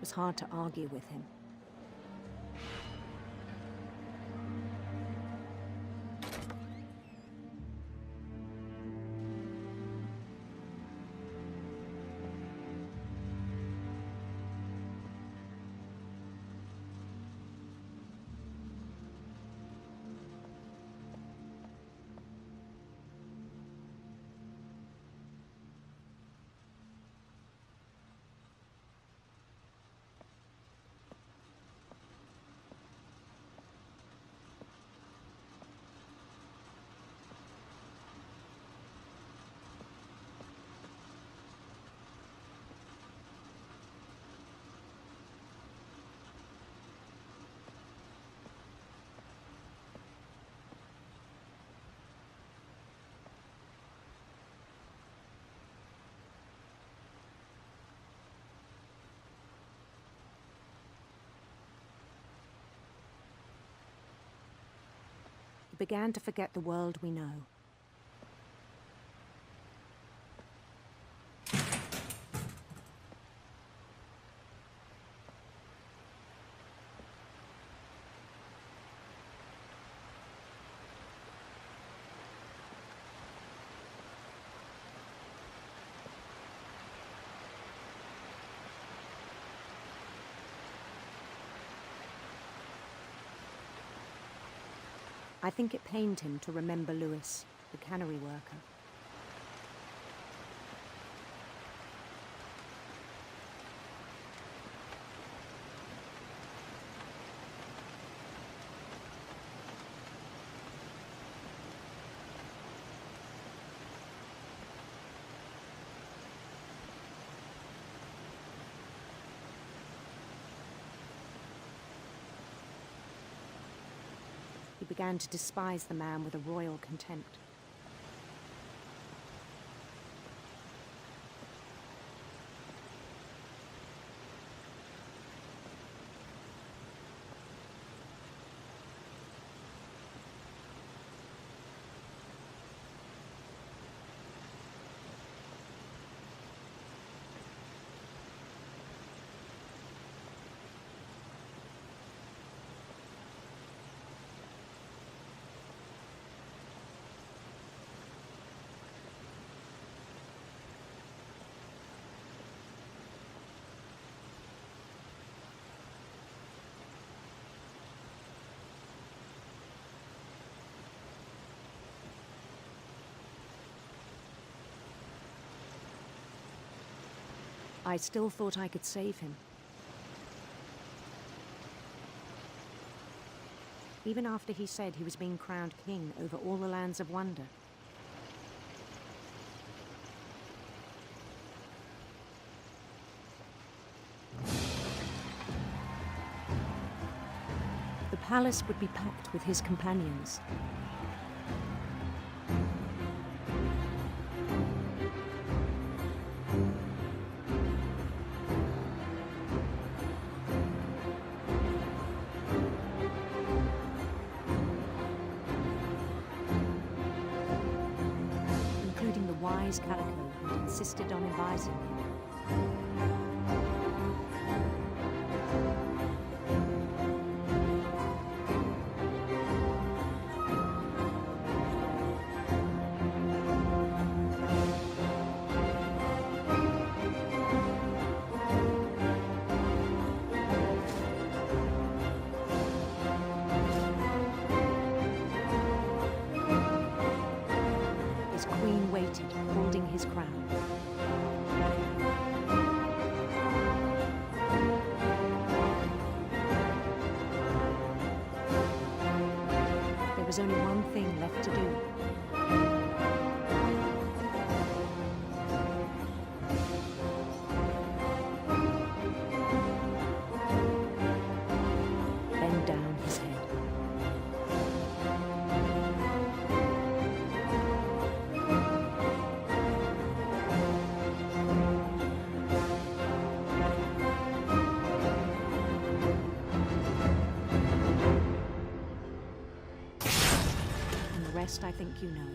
was hard to argue with him. He began to forget the world we know. I think it pained him to remember Lewis, the cannery worker. He began to despise the man with a royal contempt. I still thought I could save him. Even after he said he was being crowned king over all the lands of wonder. The palace would be packed with his companions. Calico and insisted on advising him. His queen waited, holding his crown. There was only one thing left to do. Bend down his head. I think you know.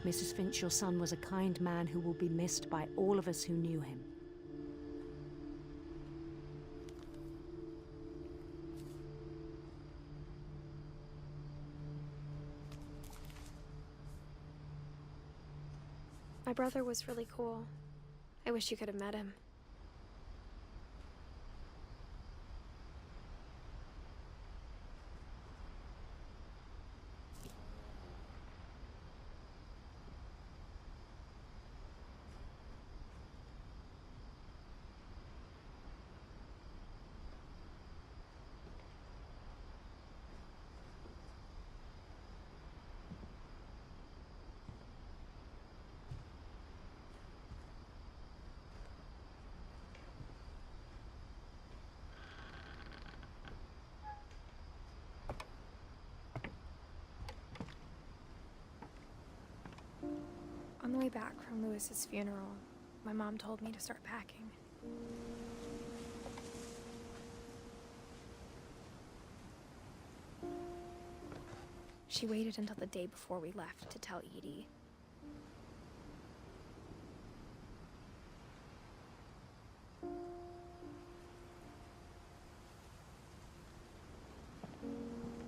Mrs. Finch, your son was a kind man who will be missed by all of us who knew him. My brother was really cool. I wish you could have met him. On the way back from Lewis's funeral, my mom told me to start packing. She waited until the day before we left to tell Edie.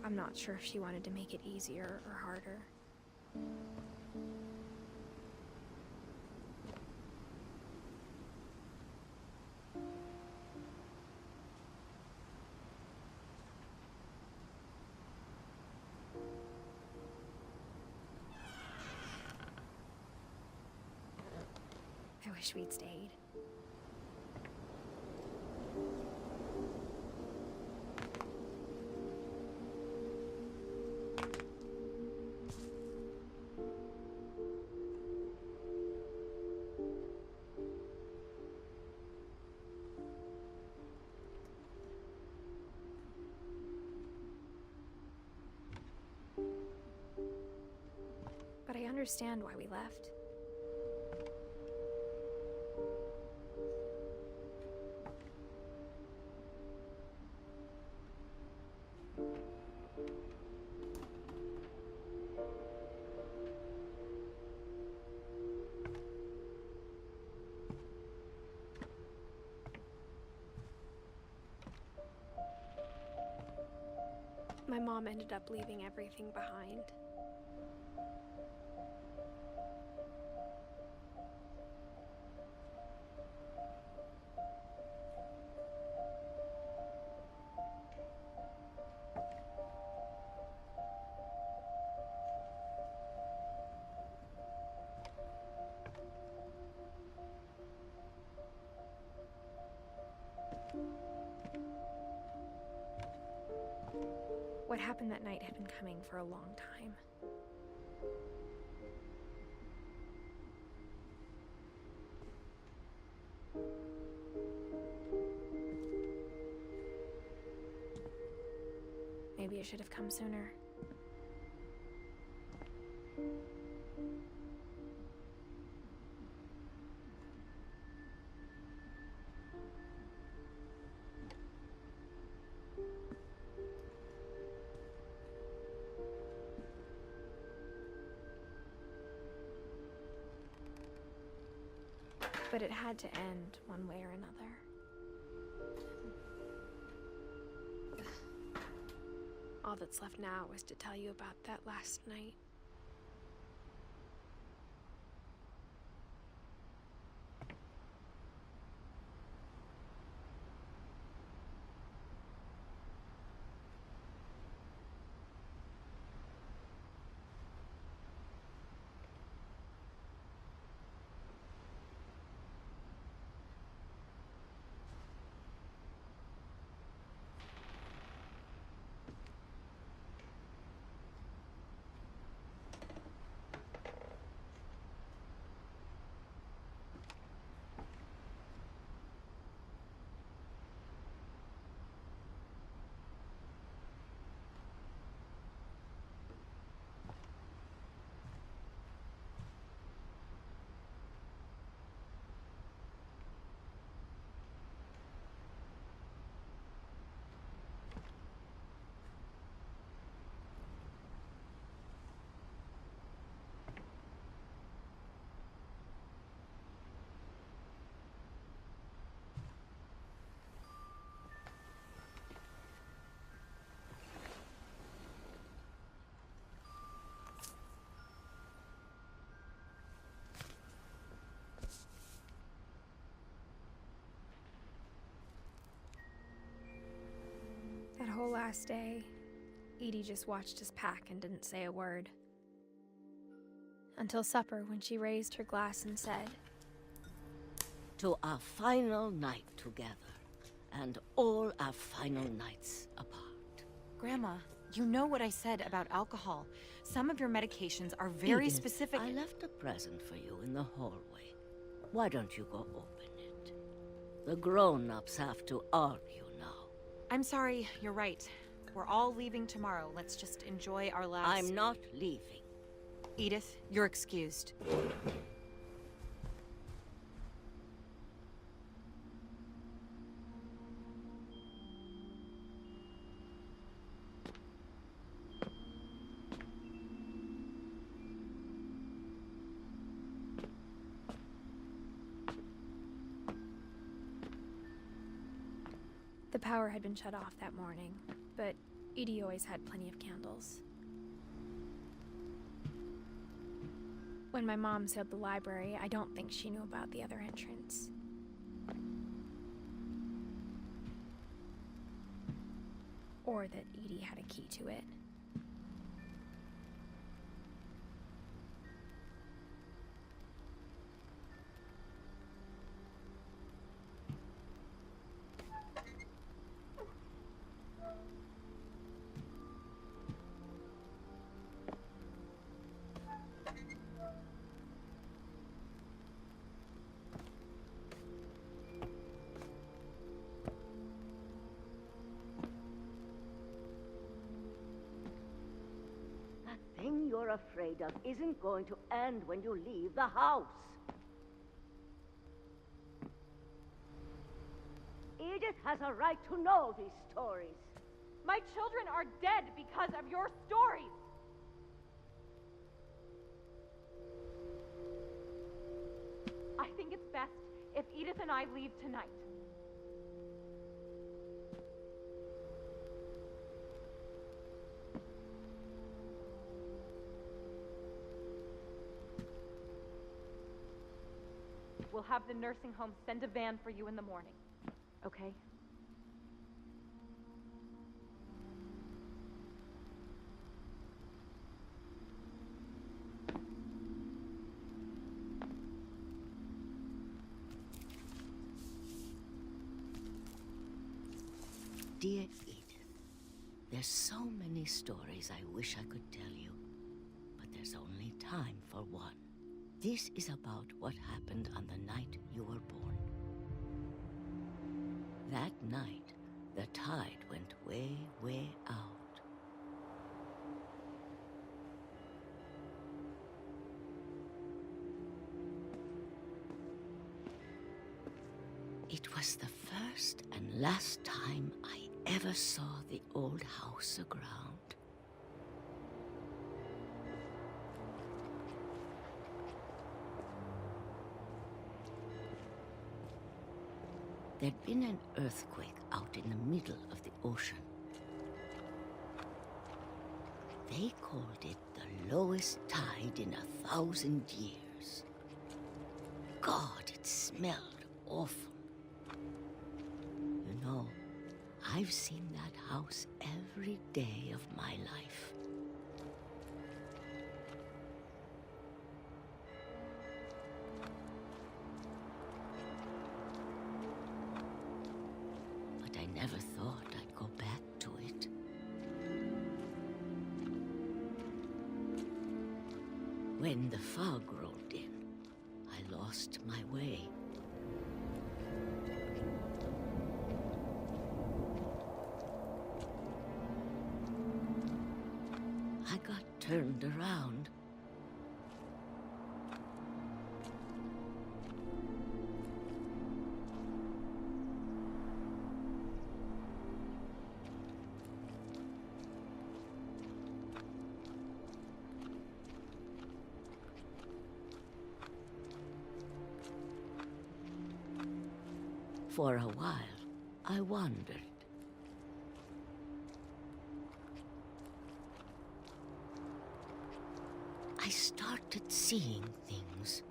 I'm not sure if she wanted to make it easier or harder. I wish we'd stayed. But I understand why we left. My mom ended up leaving everything behind. What happened that night had been coming for a long time. Maybe it should have come sooner. But it had to end one way or another. All that's left now is to tell you about that last night. last day, Edie just watched us pack and didn't say a word. Until supper, when she raised her glass and said, "To our final night together, and all our final nights apart." Grandma, you know what I said about alcohol. Some of your medications are very Edith, specific. I left a present for you in the hallway. Why don't you go open it? The grown-ups have to argue now. I'm sorry, you're right. We're all leaving tomorrow. Let's just enjoy our last... I'm not leaving. Edith, you're excused. the power had been shut off that morning, but Edie always had plenty of candles. When my mom sealed the library, I don't think she knew about the other entrance. Or that Edie had a key to it. The thing you're afraid of isn't going to end when you leave the house. Edith has a right to know these stories. My children are dead because of your stories! I think it's best if Edith and I leave tonight. We'll have the nursing home send a van for you in the morning, okay? Dear Edith, there's so many stories I wish I could tell you, but there's only time for one. This is about what happened on the night you were born. That night, the tide went way, way out. It was the first and last time I ever saw the old house aground. There'd been an earthquake out in the middle of the ocean. They called it the lowest tide in 1,000 years. God, it smelled awful. You know, I've seen that house every day of my life. But I never thought I'd go back to it. When the fog rolled in, I lost my way. I got turned around. For a while, I wandered. I started seeing things.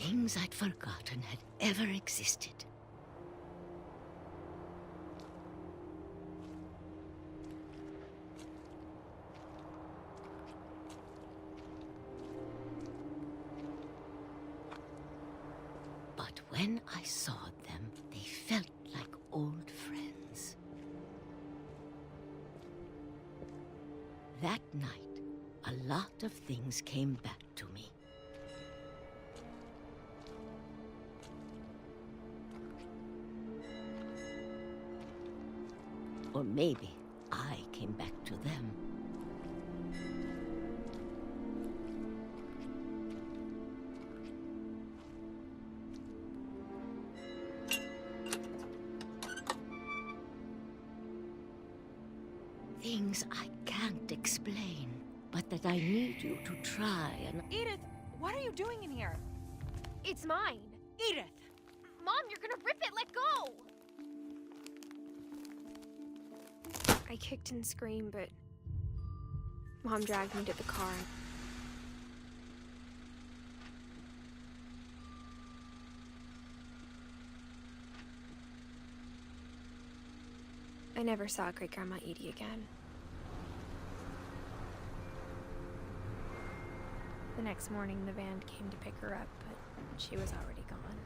Things I'd forgotten had ever existed. But when I saw them, they felt like old friends. That night, a lot of things came back to me. Or maybe I came back to them. Things I can't explain, but that I need you to try and... Edith, what are you doing in here? It's mine. Edith! Mom, you're gonna rip it! Let go! I kicked and screamed, but Mom dragged me to the car. I never saw Great-Grandma Edie again. The next morning, the van came to pick her up, but she was already gone.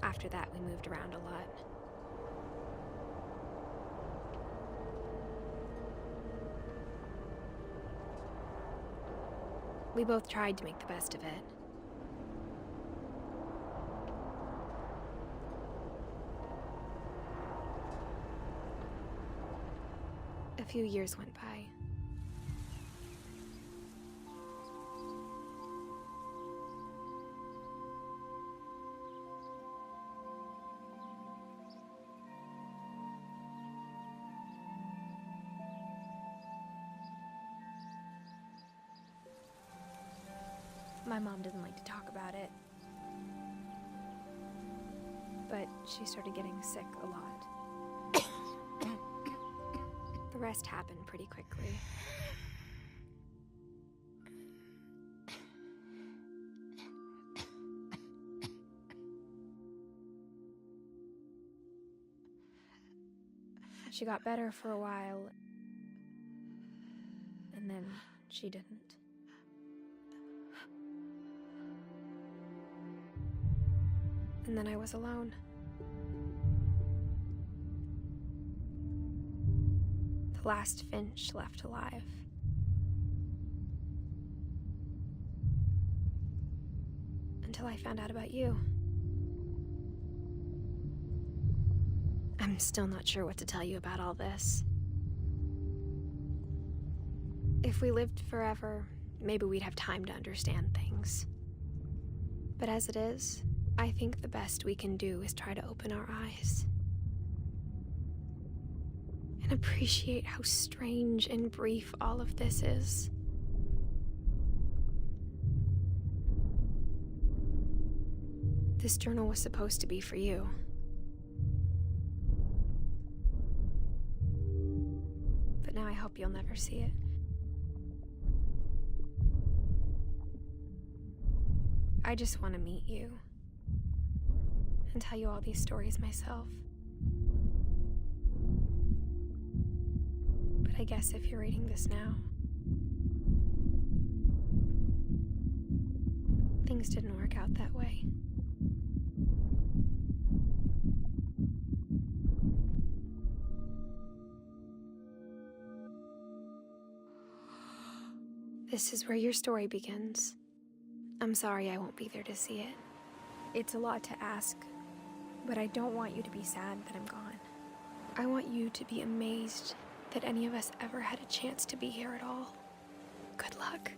After that, we moved around a lot. We both tried to make the best of it. A few years went by. My mom doesn't like to talk about it, but she started getting sick a lot. The rest happened pretty quickly. She got better for a while, and then she didn't. And then I was alone. The last Finch left alive. Until I found out about you. I'm still not sure what to tell you about all this. If we lived forever, maybe we'd have time to understand things. But as it is, I think the best we can do is try to open our eyes. And appreciate how strange and brief all of this is. This journal was supposed to be for you. But now I hope you'll never see it. I just want to meet you. And tell you all these stories myself. But I guess if you're reading this now, things didn't work out that way. This is where your story begins. I'm sorry I won't be there to see it. It's a lot to ask, but I don't want you to be sad that I'm gone. I want you to be amazed that any of us ever had a chance to be here at all. Good luck.